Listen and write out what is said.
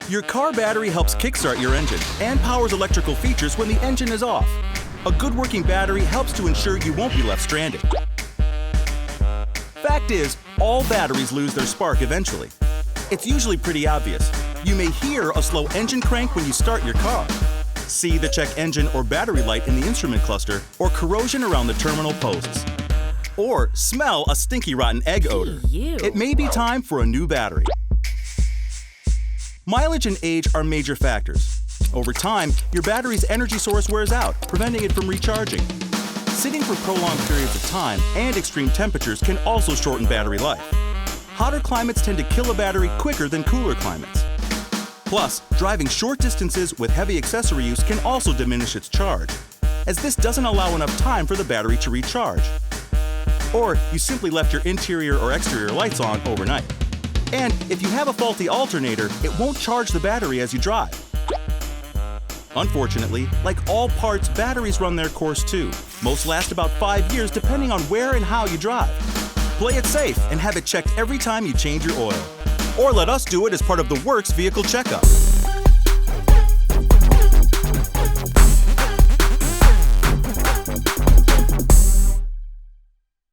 Your car battery helps kickstart your engine and powers electrical features when the engine is off. A good working battery helps to ensure you won't be left stranded. Fact is, all batteries lose their spark eventually. It's usually pretty obvious. You may hear a slow engine crank when you start your car, see the check engine or battery light in the instrument cluster, or corrosion around the terminal posts. Or smell a stinky rotten egg odor. It may be time for a new battery. Mileage and age are major factors. Over time, your battery's energy source wears out, preventing it from recharging. Sitting for prolonged periods of time and extreme temperatures can also shorten battery life. Hotter climates tend to kill a battery quicker than cooler climates. Plus, driving short distances with heavy accessory use can also diminish its charge, as this doesn't allow enough time for the battery to recharge. Or you simply left your interior or exterior lights on overnight. And if you have a faulty alternator, it won't charge the battery as you drive. Unfortunately, like all parts, batteries run their course too. Most last about 5 years depending on where and how you drive. Play it safe and have it checked every time you change your oil. Or let us do it as part of the Works Vehicle Checkup.